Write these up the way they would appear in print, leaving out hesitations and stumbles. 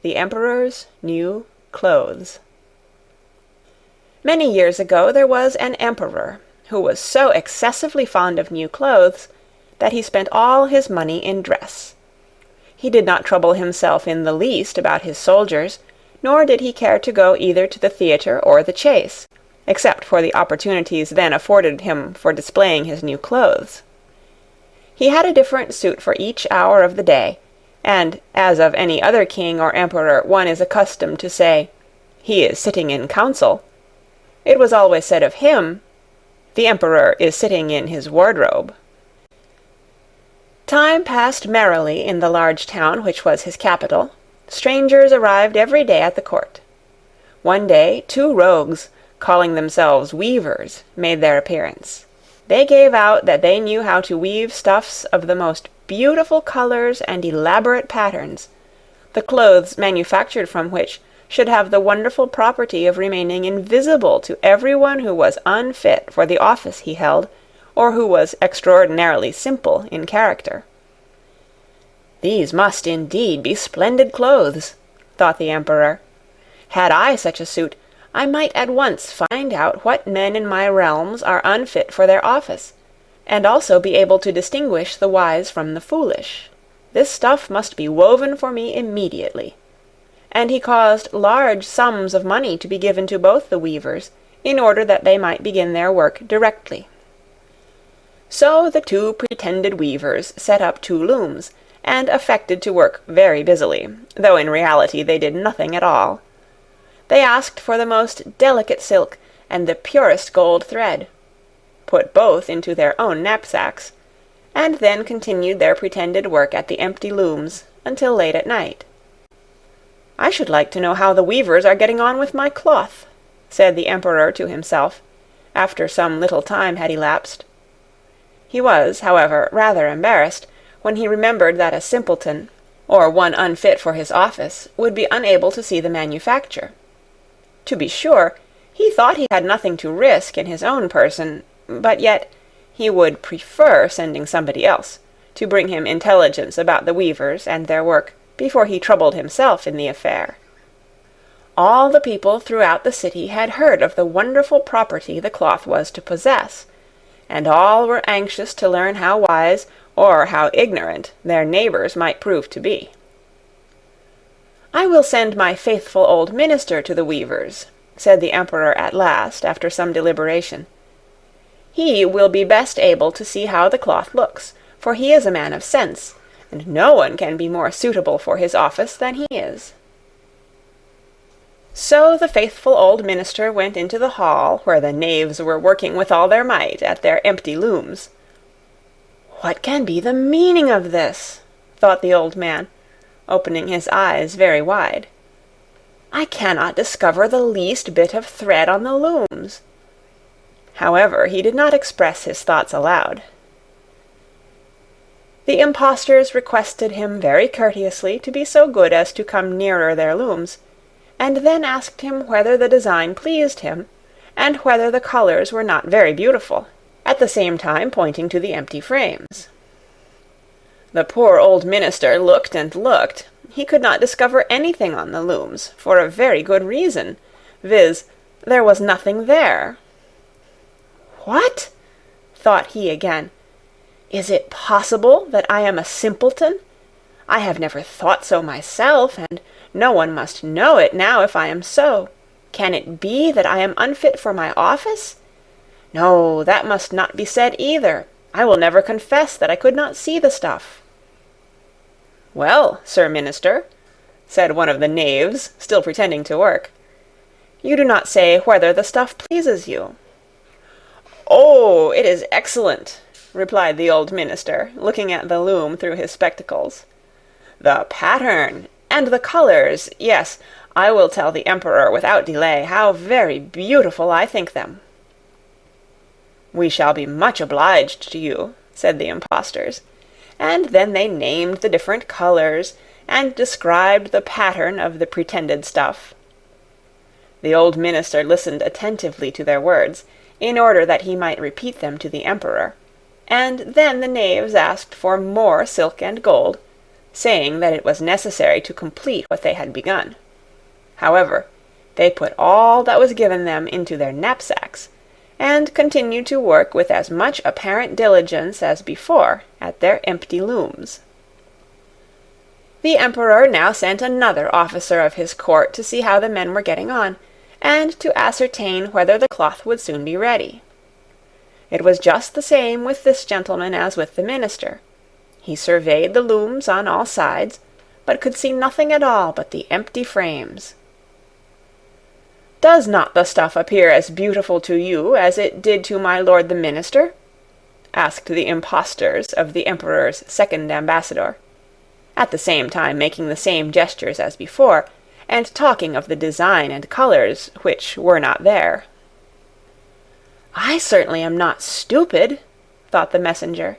The Emperor's New Clothes. Many years ago there was an emperor who was so excessively fond of new clothes that he spent all his money in dress. He did not trouble himself in the least about his soldiers, nor did he care to go either to the theatre or the chase, except for the opportunities then afforded him for displaying his new clothes. He had a different suit for each hour of the day, and, as of any other king or emperor one is accustomed to say, "He is sitting in council," it was always said of him, "The emperor is sitting in his wardrobe." Time passed merrily in the large town which was his capital. Strangers arrived every day at the court. One day 2 rogues, calling themselves weavers, made their appearance. They gave out that they knew how to weave stuffs of the most beautiful colors and elaborate patterns, the clothes manufactured from which should have the wonderful property of remaining invisible to everyone who was unfit for the office he held, or who was extraordinarily simple in character. "These must indeed be splendid clothes," thought the emperor. "Had I such a suit, I might at once find out what men in my realms are unfit for their office, and also be able to distinguish the wise from the foolish. This stuff must be woven for me immediately." And he caused large sums of money to be given to both the weavers, in order that they might begin their work directly. So the 2 pretended weavers set up 2 looms, and affected to work very busily, though in reality they did nothing at all. They asked for the most delicate silk and the purest gold thread, put both into their own knapsacks, and then continued their pretended work at the empty looms until late at night. "I should like to know how the weavers are getting on with my cloth," said the emperor to himself, after some little time had elapsed. He was, however, rather embarrassed when he remembered that a simpleton, or one unfit for his office, would be unable to see the manufacture. To be sure, he thought he had nothing to risk in his own person, but yet he would prefer sending somebody else to bring him intelligence about the weavers and their work before he troubled himself in the affair. All the people throughout the city had heard of the wonderful property the cloth was to possess, and all were anxious to learn how wise or how ignorant their neighbors might prove to be. "I will send my faithful old minister to the weavers," said the emperor at last, after some deliberation. "He will be best able to see how the cloth looks, for he is a man of sense, and no one can be more suitable for his office than he is." So the faithful old minister went into the hall where the knaves were working with all their might at their empty looms. "What can be the meaning of this?" thought the old man, opening his eyes very wide. "I cannot discover the least bit of thread on the looms." However, he did not express his thoughts aloud. The impostors requested him very courteously to be so good as to come nearer their looms, and then asked him whether the design pleased him, and whether the colors were not very beautiful, at the same time pointing to the empty frames. The poor old minister looked and looked. He could not discover anything on the looms, for a very good reason, viz., there was nothing there. "What?" thought he again. "Is it possible that I am a simpleton? I have never thought so myself, and no one must know it now if I am so. Can it be that I am unfit for my office? No, that must not be said either. I will never confess that I could not see the stuff." "Well, Sir Minister," said one of the knaves, still pretending to work, "you do not say whether the stuff pleases you." "Oh, it is excellent," replied the old minister, looking at the loom through his spectacles. "The pattern, and the colors, yes, I will tell the emperor without delay how very beautiful I think them." "We shall be much obliged to you," said the impostors, and then they named the different colors, and described the pattern of the pretended stuff. The old minister listened attentively to their words, in order that he might repeat them to the emperor, and then the knaves asked for more silk and gold, saying that it was necessary to complete what they had begun. However, they put all that was given them into their knapsacks, and continued to work with as much apparent diligence as before at their empty looms. The Emperor now sent another officer of his court to see how the men were getting on, and to ascertain whether the cloth would soon be ready. It was just the same with this gentleman as with the minister. He surveyed the looms on all sides, but could see nothing at all but the empty frames. "Does not the stuff appear as beautiful to you as it did to my lord the minister?" asked the impostors of the Emperor's second ambassador, at the same time making the same gestures as before, and talking of the design and colours which were not there. "I certainly am not stupid," thought the messenger.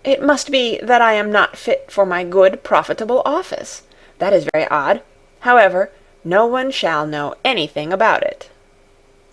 "It must be that I am not fit for my good, profitable office. That is very odd. However, no one shall know anything about it."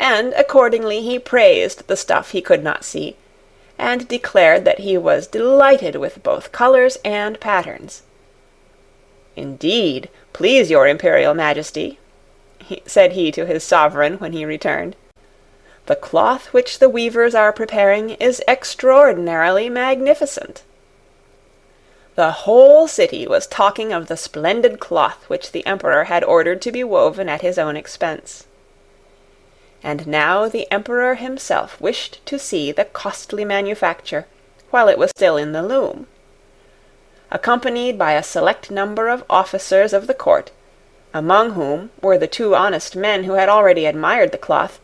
And accordingly he praised the stuff he could not see, and declared that he was delighted with both colours and patterns. "Indeed, please your Imperial Majesty," said he to his sovereign when he returned, "the cloth which the weavers are preparing is extraordinarily magnificent." The whole city was talking of the splendid cloth which the Emperor had ordered to be woven at his own expense. And now the Emperor himself wished to see the costly manufacture while it was still in the loom. Accompanied by a select number of officers of the court, among whom were the 2 honest men who had already admired the cloth,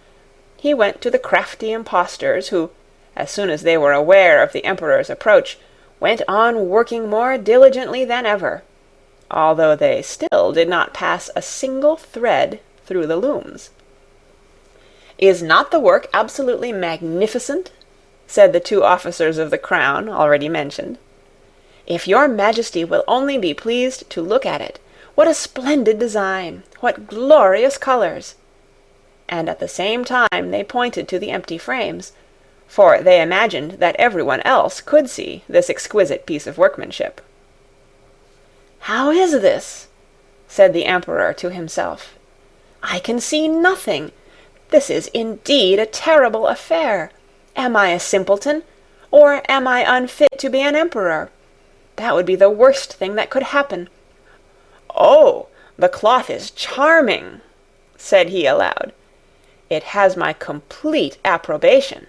he went to the crafty impostors who, as soon as they were aware of the Emperor's approach, went on working more diligently than ever, although they still did not pass a single thread through the looms. "Is not the work absolutely magnificent?" said the 2 officers of the crown already mentioned. "If your Majesty will only be pleased to look at it, what a splendid design, what glorious colours!" And at the same time they pointed to the empty frames, for they imagined that everyone else could see this exquisite piece of workmanship. "How is this?" said the Emperor to himself. "I can see nothing. This is indeed a terrible affair. Am I a simpleton, or am I unfit to be an emperor? That would be the worst thing that could happen. Oh, the cloth is charming," said he aloud. "It has my complete approbation."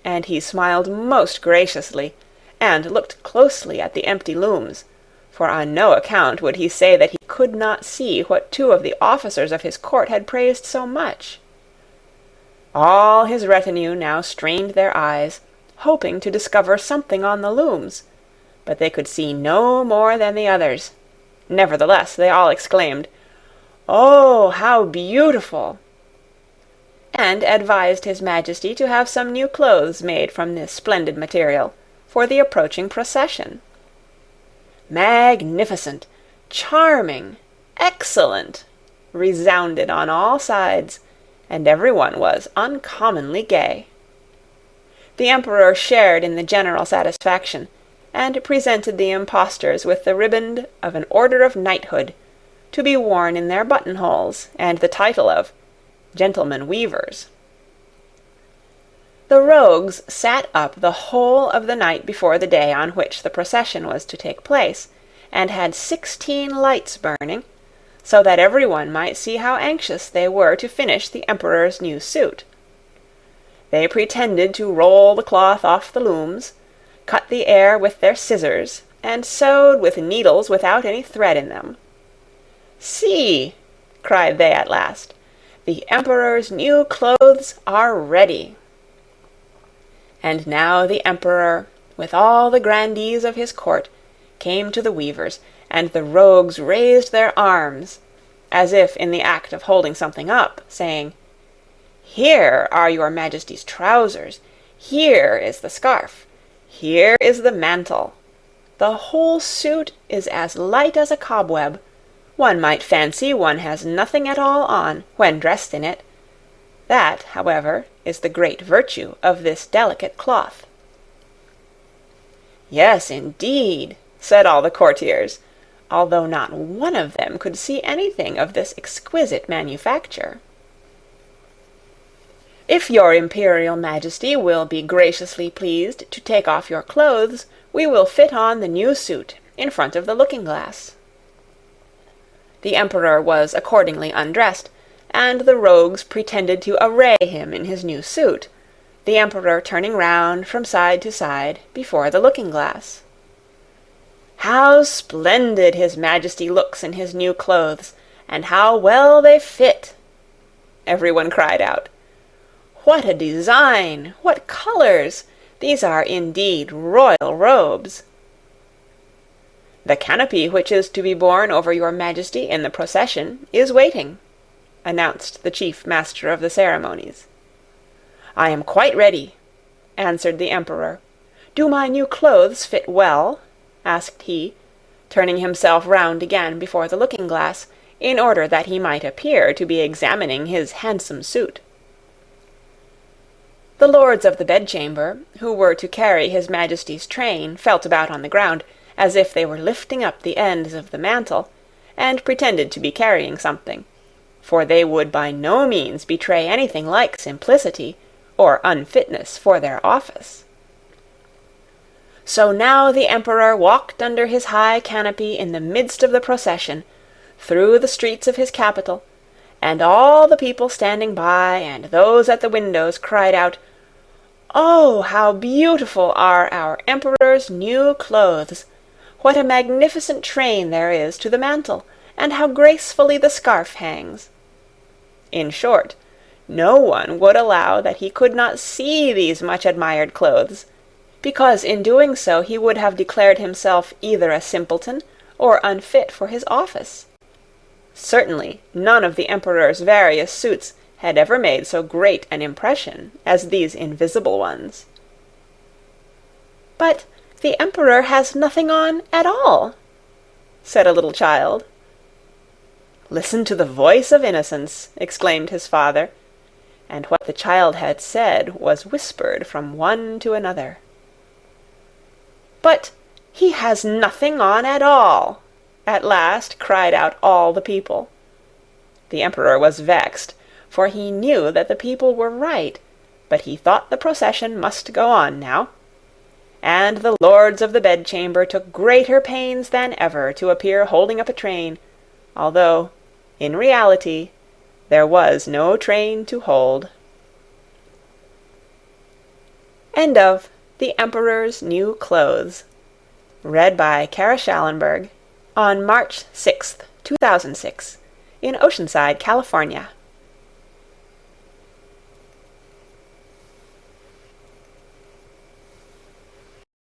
And he smiled most graciously, and looked closely at the empty looms, for on no account would he say that he could not see what 2 of the officers of his court had praised so much. All his retinue now strained their eyes, hoping to discover something on the looms, but they could see no more than the others. Nevertheless, they all exclaimed, "Oh, how beautiful!" and advised his Majesty to have some new clothes made from this splendid material for the approaching procession. "Magnificent! Charming! Excellent!" resounded on all sides, and everyone was uncommonly gay. The Emperor shared in the general satisfaction, and presented the impostors with the riband of an order of knighthood, to be worn in their buttonholes, and the title of gentlemen weavers. The rogues sat up the whole of the night before the day on which the procession was to take place, and had 16 lights burning, so that everyone might see how anxious they were to finish the Emperor's new suit. They pretended to roll the cloth off the looms, cut the air with their scissors, and sewed with needles without any thread in them. "See," cried they at last, "the Emperor's new clothes are ready." And now the Emperor, with all the grandees of his court, came to the weavers, and the rogues raised their arms, as if in the act of holding something up, saying, "Here are your Majesty's trousers, here is the scarf, here is the mantle. The whole suit is as light as a cobweb. One might fancy one has nothing at all on when dressed in it. That, however, is the great virtue of this delicate cloth." "Yes, indeed," said all the courtiers, although not one of them could see anything of this exquisite manufacture. "If your Imperial Majesty will be graciously pleased to take off your clothes, we will fit on the new suit in front of the looking-glass." The Emperor was accordingly undressed, and the rogues pretended to array him in his new suit, the Emperor turning round from side to side before the looking-glass. "How splendid His Majesty looks in his new clothes, and how well they fit!" everyone cried out. "What a design! What colours! These are indeed royal robes!" "The canopy which is to be borne over your Majesty in the procession is waiting," announced the chief master of the ceremonies. "I am quite ready," answered the Emperor. "Do my new clothes fit well?" asked he, turning himself round again before the looking-glass, in order that he might appear to be examining his handsome suit. The lords of the bedchamber, who were to carry His Majesty's train, felt about on the ground, as if they were lifting up the ends of the mantle, and pretended to be carrying something, for they would by no means betray anything like simplicity, or unfitness for their office. So now the Emperor walked under his high canopy in the midst of the procession, through the streets of his capital, and all the people standing by and those at the windows cried out, "Oh, how beautiful are our Emperor's new clothes! What a magnificent train there is to the mantle, and how gracefully the scarf hangs!" In short, no one would allow that he could not see these much-admired clothes, because in doing so he would have declared himself either a simpleton or unfit for his office. Certainly none of the Emperor's various suits had ever made so great an impression as these invisible ones. "But the Emperor has nothing on at all," said a little child. "Listen to the voice of innocence," exclaimed his father, and what the child had said was whispered from one to another. "But he has nothing on at all," at last cried out all the people. The Emperor was vexed, for he knew that the people were right, but he thought the procession must go on now, and the lords of the bedchamber took greater pains than ever to appear holding up a train, although, in reality, there was no train to hold. End of The Emperor's New Clothes, read by Kara Schallenberg, on March 6th, 2006, in Oceanside, California.